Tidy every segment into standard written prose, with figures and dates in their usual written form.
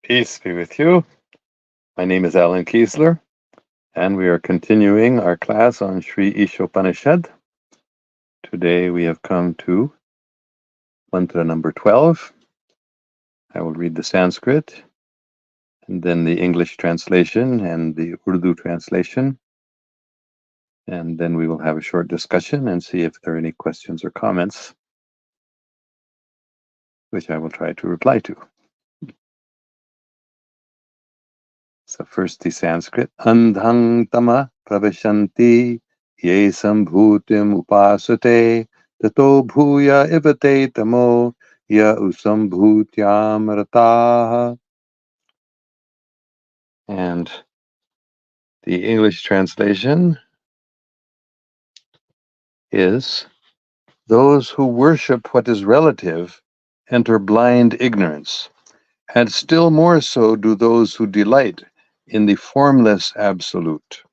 Peace be with you. My name is Alan Kiesler, and we are continuing our class on Sri ISOPANISAD. Today we have come to mantra number 12. I will read the Sanskrit, and then the English translation and the Urdu translation, and then we will have a short discussion and see if there are any questions or comments, which I will try to reply to. So first the Sanskrit. Andhang tama pravashanti ye sambhutim upasate tato bhuya ivate tamo ya usambhutyam rataha. And the English translation is, those who worship what is relative enter blind ignorance, and still more so do those who delight in the formless absolute.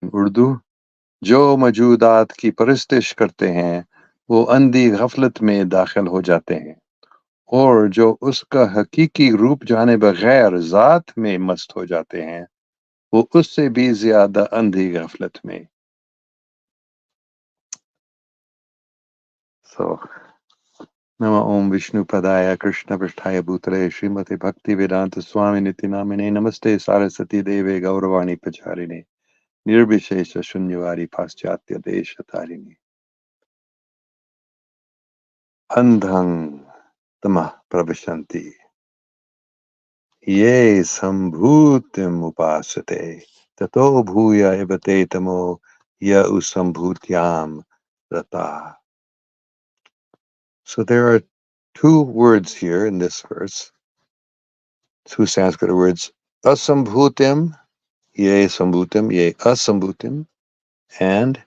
In Urdu, जो maujoodat की parastish करते हैं वो andhi ghaflat में dakhil हो जाते हैं, और जो उसका हकीकी रूप जाने baghair Zaat में mast हो जाते हैं वो उससे भी zyada andhi ghaflat में. So, Nama Om Vishnu Padaya Krishna Prasthaya Bhutale Srimati Bhakti Vedanta Swami Niti Namine Namaste Saraswati Deve Gauravani Pacharine Nirbhishesha Shunyavadi Paschatya Desha Tarini. Andhang Tama Pravashanti Ye Sambhutim Upasate Tato Bhuya Evate Tamo Ya Usambhutyam Rata. So there are two words here in this verse, two Sanskrit words, asambhutim, ye asambhutim, and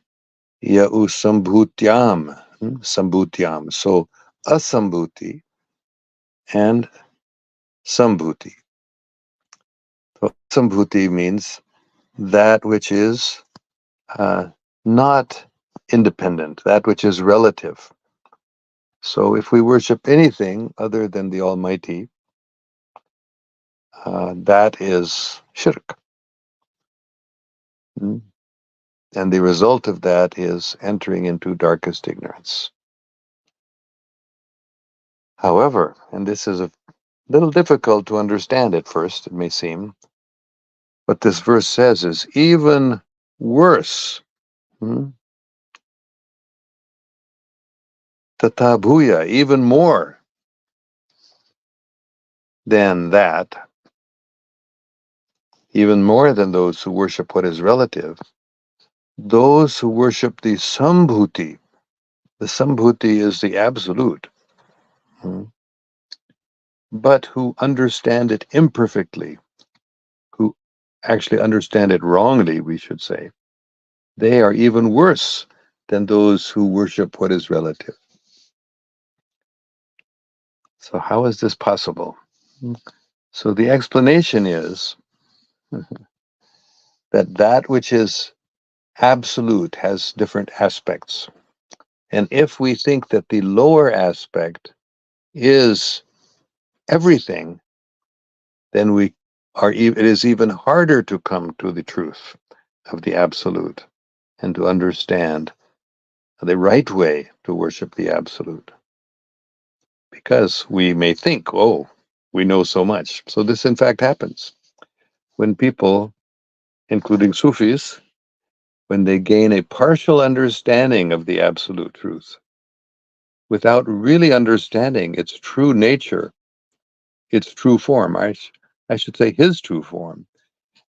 ya usambhutyam, sambhutyam. So asambhuti and sambhuti. So sambhuti means that which is not independent, that which is relative. So if we worship anything other than the Almighty, that is shirk. And the result of that is entering into darkest ignorance. However, and this is a little difficult to understand at first, it may seem, what this verse says is even worse. Tatabhuya, even more than that, even more than those who worship what is relative, those who worship the sambhuti is the absolute, but who understand it imperfectly, who actually understand it wrongly, we should say, they are even worse than those who worship what is relative. So how is this possible? So the explanation is that which is absolute has different aspects. And if we think that the lower aspect is everything, then it is even harder to come to the truth of the absolute and to understand the right way to worship the absolute. Because we may think, oh, we know so much. So this in fact happens. When people, including Sufis, when they gain a partial understanding of the absolute truth, without really understanding its true nature, its true form, I should say his true form,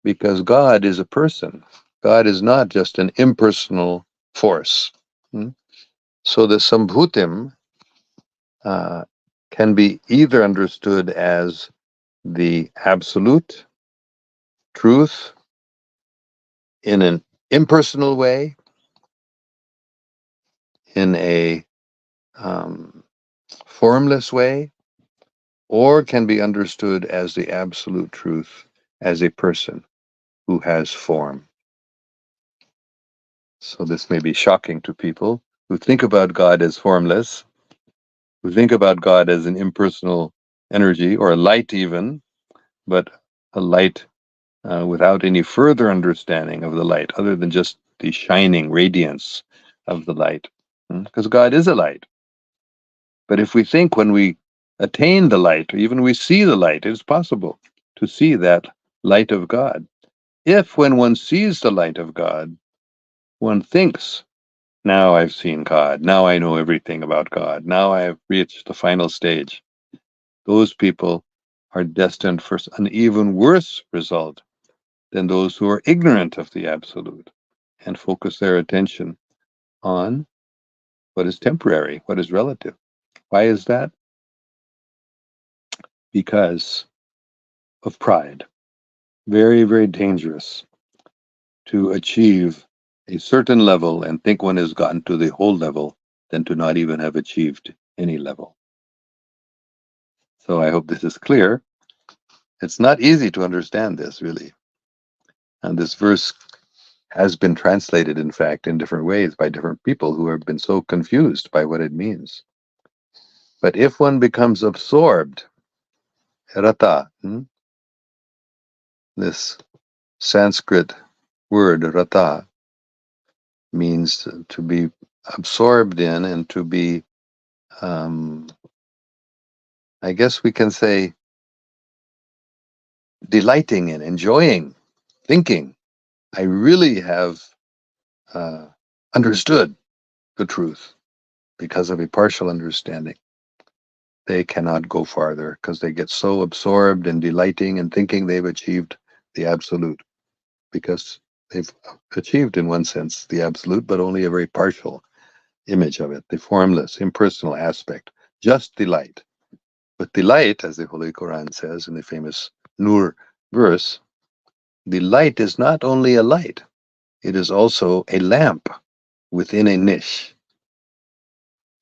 because God is a person. God is not just an impersonal force. So the sambhutim can be either understood as the absolute truth in an impersonal way, in a formless way, or can be understood as the absolute truth as a person who has form. So this may be shocking to people who think about God as formless, who think about God as an impersonal energy, or a light even, but a light without any further understanding of the light other than just the shining radiance of the light. Because God is a light. But if we think when we attain the light, or even we see the light, it is possible to see that light of God. If when one sees the light of God, one thinks, now I've seen God, now I know everything about God, now I have reached the final stage, those people are destined for an even worse result than those who are ignorant of the absolute and focus their attention on what is temporary, what is relative. Why is that? Because of pride. Very, very dangerous to achieve a certain level and think one has gotten to the whole level than to not even have achieved any level. So I hope this is clear. It's not easy to understand this, really. And this verse has been translated, in fact, in different ways by different people who have been so confused by what it means. But if one becomes absorbed, rata, this Sanskrit word rata means to be absorbed in and to be, I guess we can say, delighting in, enjoying, thinking, I really have understood the truth because of a partial understanding. They cannot go farther because they get so absorbed in delighting and thinking they've achieved the absolute, because they've achieved, in one sense, the absolute, but only a very partial image of it, the formless, impersonal aspect, just delight. But delight, as the Holy Quran says in the famous Nur verse, the light is not only a light, it is also a lamp within a niche.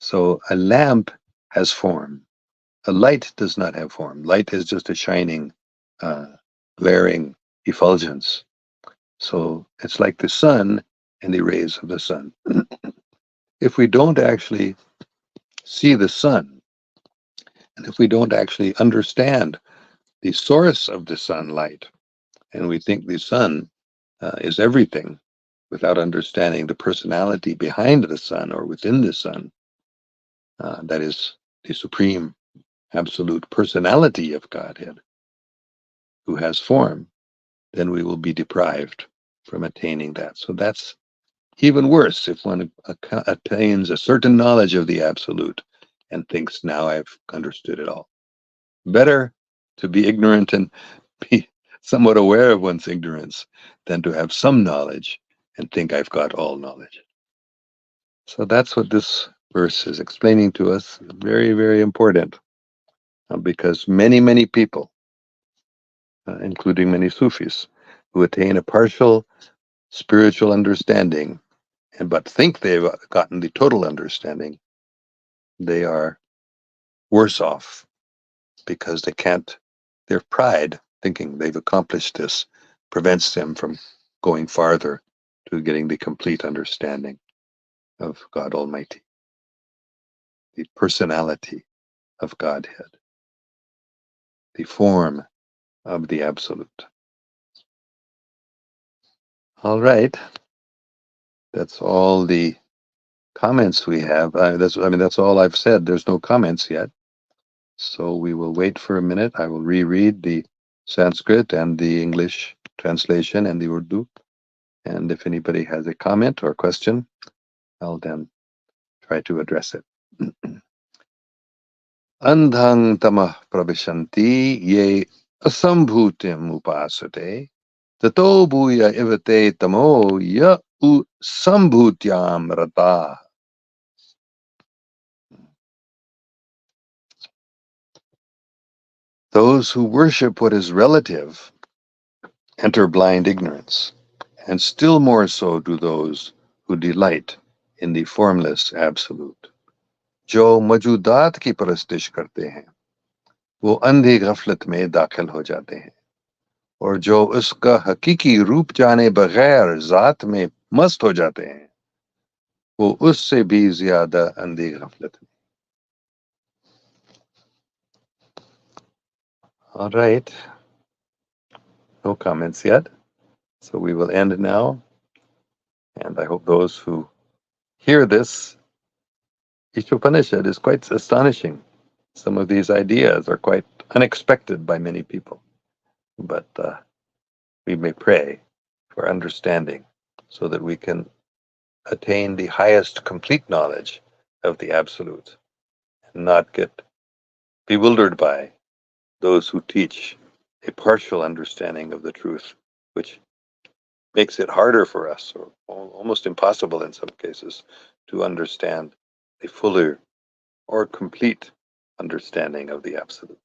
So a lamp has form. A light does not have form. Light is just a shining, glaring effulgence. So it's like the sun and the rays of the sun. If we don't actually see the sun, and if we don't actually understand the source of the sunlight, and we think the sun is everything without understanding the personality behind the sun or within the sun, that is the supreme absolute personality of Godhead, who has form, then we will be deprived from attaining that. So that's even worse if one attains a certain knowledge of the absolute and thinks, now I've understood it all. Better to be ignorant and be somewhat aware of one's ignorance than to have some knowledge and think I've got all knowledge. So that's what this verse is explaining to us. Very, very important, because many, many people, including many Sufis, who attain a partial spiritual understanding and but think they've gotten the total understanding, they are worse off because they can't, their pride, thinking they've accomplished this, prevents them from going farther to getting the complete understanding of God Almighty, the personality of Godhead, the form of the Absolute. All right, that's all the comments we have. That's all I've said. There's no comments yet. So we will wait for a minute. I will reread the Sanskrit and the English translation and the Urdu. And if anybody has a comment or question, I'll then try to address it. Andhang tamah pravishanti ye asambhutim upasate tato bhuya ivate tamo ya u sambhutyam rata. Those who worship what is relative enter blind ignorance, and still more so do those who delight in the formless absolute. जो maujoodat की parastish करते हैं वो अंधी ghaflat में dakhil हो जाते हैं, और जो उसका हकीकी रूप जाने baghair Zaat में mast हो जाते हैं वो उससे भी zyada andhi ghaflat में. All right. No comments yet. So we will end now. And I hope those who hear this, Ishopanishad is quite astonishing. Some of these ideas are quite unexpected by many people. But we may pray for understanding so that we can attain the highest complete knowledge of the Absolute and not get bewildered by those who teach a partial understanding of the truth, which makes it harder for us, or almost impossible in some cases, to understand a fuller or complete understanding of the Absolute.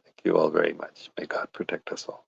Thank you all very much. May God protect us all.